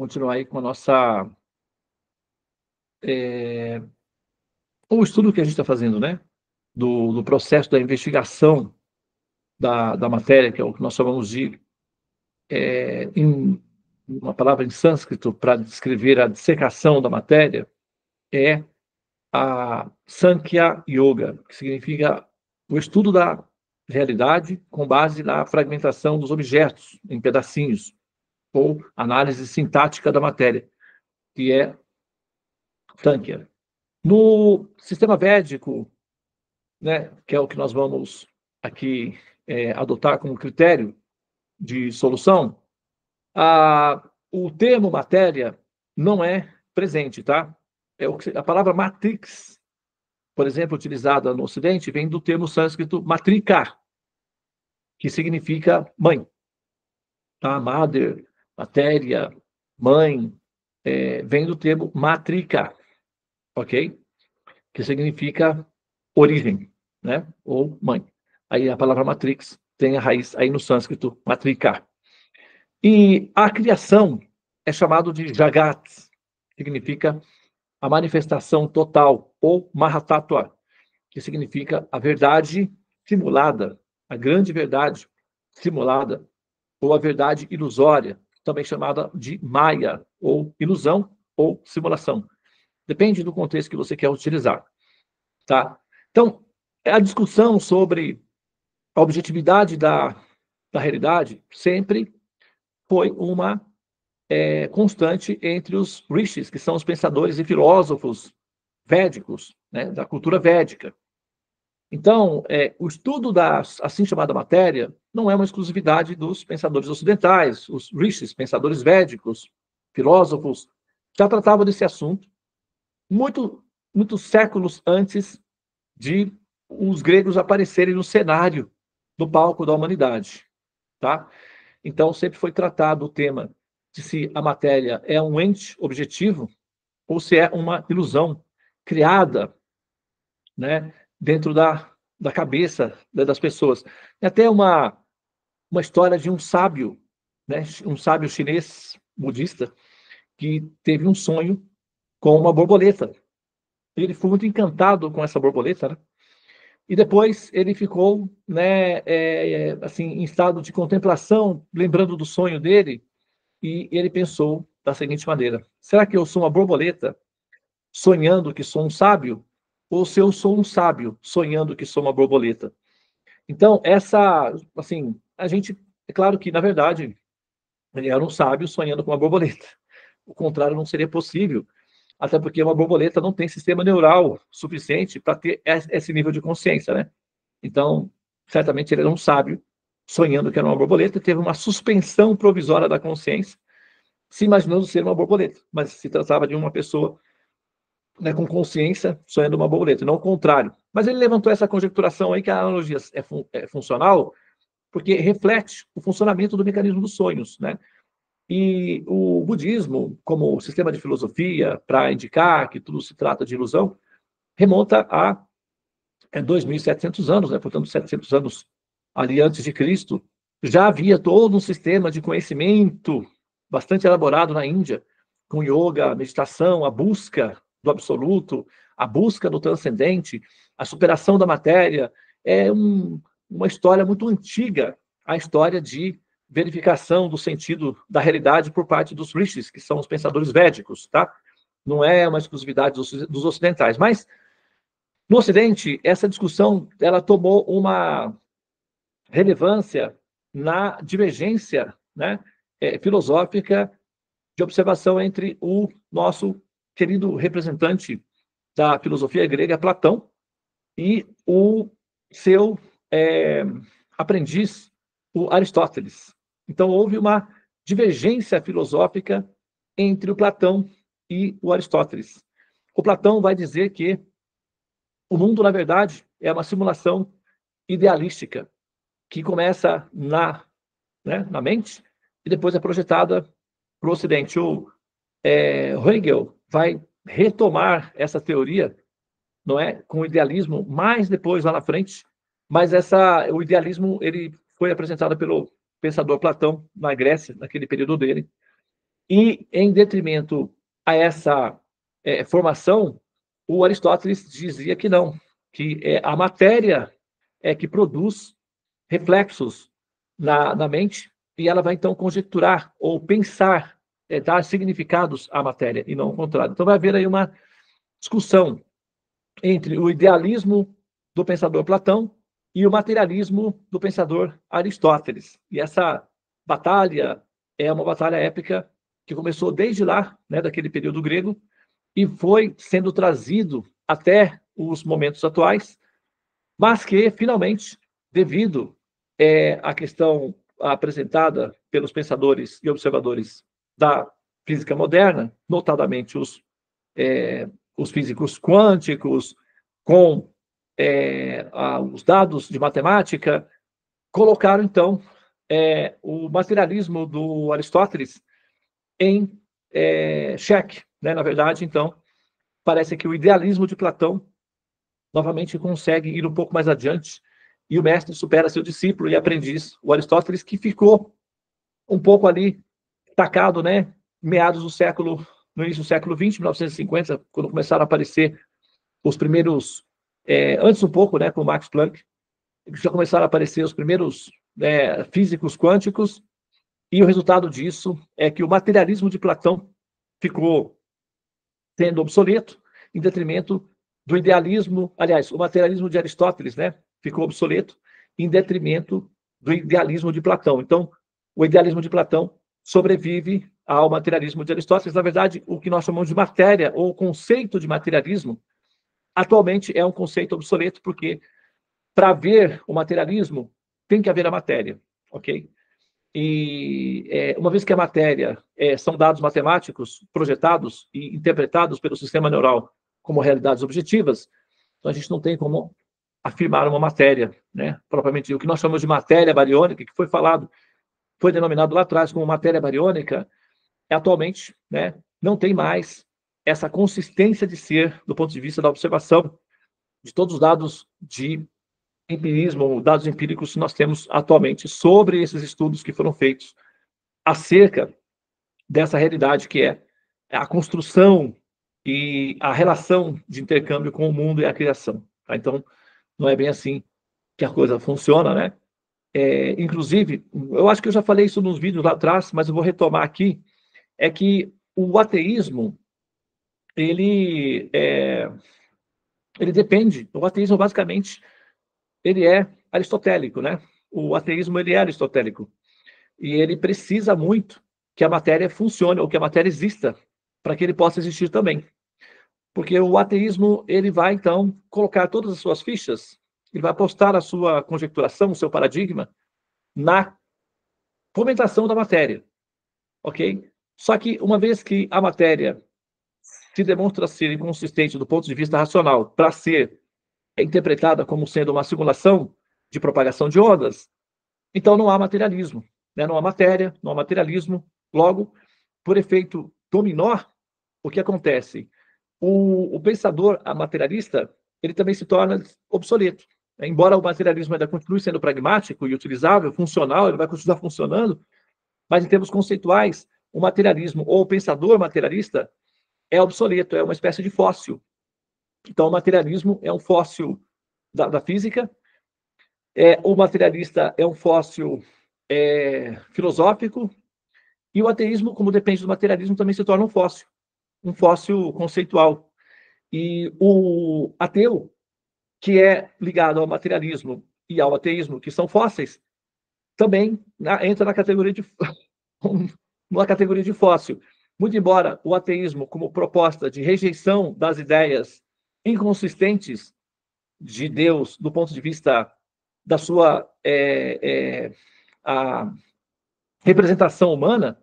continuar aí com a nossa... o estudo que a gente está fazendo, né? Do processo da investigação da matéria, que é o que nós chamamos de... em uma palavra em sânscrito para descrever a dissecação da matéria, é a Sankhya Yoga, que significa o estudo da realidade com base na fragmentação dos objetos em pedacinhos, ou análise sintática da matéria, que é Sankhya. No sistema védico, né, que é o que nós vamos aqui adotar como critério de solução, o termo matéria não é presente, tá? A palavra matrix, por exemplo, utilizada no Ocidente, vem do termo sânscrito matrika, que significa mãe. Tá? Mother, matéria, mãe, vem do termo matrika, ok? Que significa origem, né? Ou mãe. Aí a palavra matrix tem a raiz aí no sânscrito matrika. E a criação é chamado de jagat, que significa a manifestação total, ou mahatattva, que significa a verdade simulada, a grande verdade simulada, ou a verdade ilusória, também chamada de Maya, ou ilusão, ou simulação. Depende do contexto que você quer utilizar. Tá? Então, a discussão sobre a objetividade da realidade sempre foi uma constante entre os rishis, que são os pensadores e filósofos védicos, né, da cultura védica. Então, o estudo da assim chamada matéria não é uma exclusividade dos pensadores ocidentais. Os rishis, pensadores védicos, filósofos, já tratavam desse assunto muitos séculos antes de os gregos aparecerem no cenário do palco da humanidade, tá? Então, sempre foi tratado o tema de se a matéria é um ente objetivo ou se é uma ilusão criada, né, dentro da cabeça das pessoas. Tem até uma história de um sábio, né, um sábio chinês budista, que teve um sonho com uma borboleta. Ele foi muito encantado com essa borboleta, né? E depois ele ficou, né, assim, em estado de contemplação, lembrando do sonho dele, e ele pensou da seguinte maneira: será que eu sou uma borboleta sonhando que sou um sábio? Ou se eu sou um sábio sonhando que sou uma borboleta? Então, assim, a gente, é claro que, na verdade, ele era um sábio sonhando com uma borboleta. O contrário não seria possível, até porque uma borboleta não tem sistema neural suficiente para ter esse nível de consciência, né? Então, certamente ele era um sábio sonhando que era uma borboleta, teve uma suspensão provisória da consciência, se imaginando ser uma borboleta, mas se tratava de uma pessoa, né, com consciência sonhando uma borboleta, não o contrário. Mas ele levantou essa conjecturação aí que a analogia é funcional, porque reflete o funcionamento do mecanismo dos sonhos, né? E o budismo, como sistema de filosofia, para indicar que tudo se trata de ilusão, remonta a 2.700 anos, né? Portanto, 700 anos ali antes de Cristo, já havia todo um sistema de conhecimento bastante elaborado na Índia, com yoga, meditação, a busca do absoluto, a busca do transcendente, a superação da matéria. É uma história muito antiga, a história de verificação do sentido da realidade por parte dos rishis, que são os pensadores védicos, tá? Não é uma exclusividade dos ocidentais, mas no Ocidente, essa discussão ela tomou uma relevância na divergência, né, filosófica de observação entre o nosso querido representante da filosofia grega, Platão, e o seu aprendiz, o Aristóteles. Então, houve uma divergência filosófica entre o Platão e o Aristóteles. O Platão vai dizer que o mundo, na verdade, é uma simulação idealística que começa na mente e depois é projetada para o Ocidente. O Hegel vai retomar essa teoria, não é, com o idealismo mais depois lá na frente, mas o idealismo ele foi apresentado pelo pensador Platão na Grécia, naquele período dele. E, em detrimento a essa formação, o Aristóteles dizia que não, que a matéria é que produz reflexos na mente, e ela vai, então, conjecturar ou pensar, dar significados à matéria, e não o contrário. Então, vai haver aí uma discussão entre o idealismo do pensador Platão e o materialismo do pensador Aristóteles. E essa batalha é uma batalha épica que começou desde lá, né, daquele período grego, e foi sendo trazido até os momentos atuais, mas que, finalmente, devido à questão apresentada pelos pensadores e observadores da física moderna, notadamente os físicos quânticos, com os dados de matemática, colocaram, então, o materialismo do Aristóteles em xeque. Né? Na verdade, então, parece que o idealismo de Platão novamente consegue ir um pouco mais adiante, e o mestre supera seu discípulo e aprendiz, o Aristóteles, que ficou um pouco ali tacado, né? Meados do século, no início do século XX, 1950, quando começaram a aparecer os primeiros, antes um pouco, né, com o Max Planck, já começaram a aparecer os primeiros físicos quânticos, e o resultado disso é que o materialismo de Platão ficou sendo obsoleto, em detrimento do idealismo, aliás, o materialismo de Aristóteles, né, ficou obsoleto, em detrimento do idealismo de Platão. Então, o idealismo de Platão sobrevive ao materialismo de Aristóteles. Na verdade, o que nós chamamos de matéria, ou o conceito de materialismo, atualmente é um conceito obsoleto, porque para ver o materialismo, tem que haver a matéria, ok? E uma vez que a matéria são dados matemáticos projetados e interpretados pelo sistema neural como realidades objetivas, então a gente não tem como afirmar uma matéria, né? Propriamente o que nós chamamos de matéria bariônica, que foi falado, foi denominado lá atrás como matéria bariônica, atualmente, né, não tem mais essa consistência de ser do ponto de vista da observação de todos os dados de empirismo, dados empíricos que nós temos atualmente sobre esses estudos que foram feitos acerca dessa realidade que é a construção e a relação de intercâmbio com o mundo e a criação. Tá? Então, não é bem assim que a coisa funciona, né? Inclusive, eu acho que eu já falei isso nos vídeos lá atrás, mas eu vou retomar aqui, é que o ateísmo, ele depende, o ateísmo basicamente, ele é aristotélico, né? O ateísmo, ele é aristotélico. E ele precisa muito que a matéria funcione, ou que a matéria exista, para que ele possa existir também. Porque o ateísmo, ele vai, então, colocar todas as suas fichas, ele vai apostar a sua conjecturação, o seu paradigma, na fomentação da matéria, ok? Só que, uma vez que a matéria se demonstra ser inconsistente do ponto de vista racional para ser interpretada como sendo uma simulação de propagação de ondas, então não há materialismo, né? Não há matéria, não há materialismo. Logo, por efeito dominó, o que acontece? O pensador materialista, ele também se torna obsoleto. Embora o materialismo ainda continue sendo pragmático e utilizável, funcional, ele vai continuar funcionando, mas em termos conceituais, o materialismo ou o pensador materialista é obsoleto, é uma espécie de fóssil. Então, o materialismo é um fóssil da física, o materialista é um fóssil filosófico, e o ateísmo, como depende do materialismo, também se torna um fóssil conceitual. E o ateu, que é ligado ao materialismo e ao ateísmo, que são fósseis, também entra na categoria de fóssil. Muito embora o ateísmo, como proposta de rejeição das ideias inconsistentes de Deus, do ponto de vista da sua a representação humana,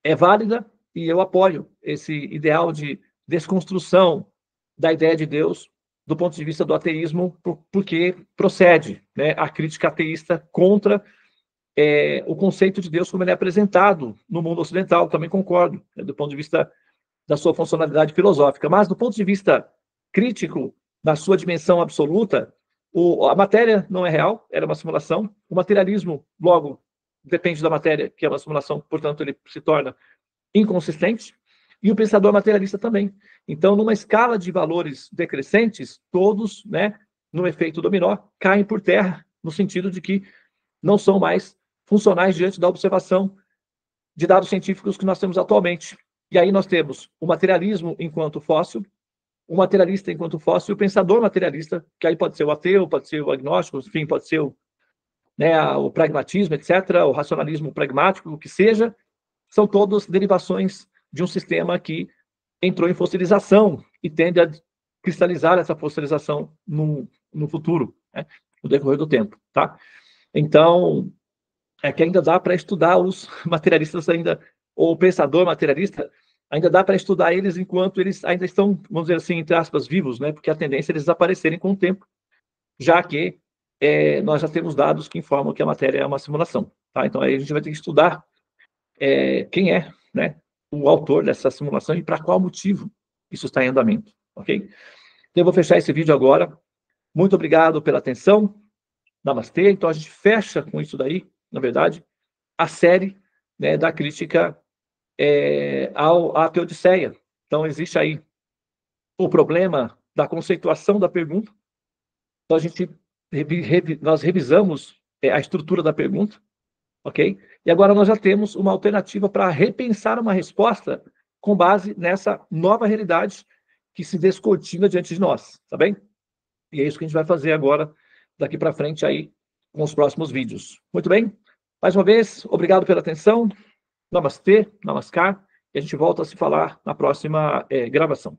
é válida, e eu apoio esse ideal de desconstrução da ideia de Deus do ponto de vista do ateísmo, porque procede, né, a crítica ateísta contra o conceito de Deus como ele é apresentado no mundo ocidental. Também concordo, né, do ponto de vista da sua funcionalidade filosófica. Mas, do ponto de vista crítico, na sua dimensão absoluta, a matéria não é real, era uma simulação. O materialismo, logo, depende da matéria, que é uma simulação, portanto, ele se torna inconsistente, e o pensador materialista também. Então, numa escala de valores decrescentes, todos, né, no efeito dominó, caem por terra, no sentido de que não são mais funcionais diante da observação de dados científicos que nós temos atualmente. E aí nós temos o materialismo enquanto fóssil, o materialista enquanto fóssil e o pensador materialista, que aí pode ser o ateu, pode ser o agnóstico, enfim, pode ser o pragmatismo, etc., o racionalismo pragmático, o que seja, são todos derivações de um sistema que entrou em fossilização e tende a cristalizar essa fossilização no futuro, né, no decorrer do tempo, tá? Então, é que ainda dá para estudar os materialistas ainda, ou o pensador materialista, ainda dá para estudar eles enquanto eles ainda estão, vamos dizer assim, entre aspas, vivos, né? Porque a tendência é eles desaparecerem com o tempo, já que nós já temos dados que informam que a matéria é uma simulação, tá? Então aí a gente vai ter que estudar quem é, né, o autor dessa simulação e para qual motivo isso está em andamento, ok? Então eu vou fechar esse vídeo agora. Muito obrigado pela atenção. Namastê. Então a gente fecha com isso daí, na verdade, a série, né, da crítica à Teodiceia. Então existe aí o problema da conceituação da pergunta. Então nós revisamos a estrutura da pergunta, ok? E agora nós já temos uma alternativa para repensar uma resposta com base nessa nova realidade que se descortina diante de nós, tá bem? E é isso que a gente vai fazer agora, daqui para frente aí, com os próximos vídeos. Muito bem? Mais uma vez, obrigado pela atenção. Namastê, namaskar. E a gente volta a se falar na próxima gravação.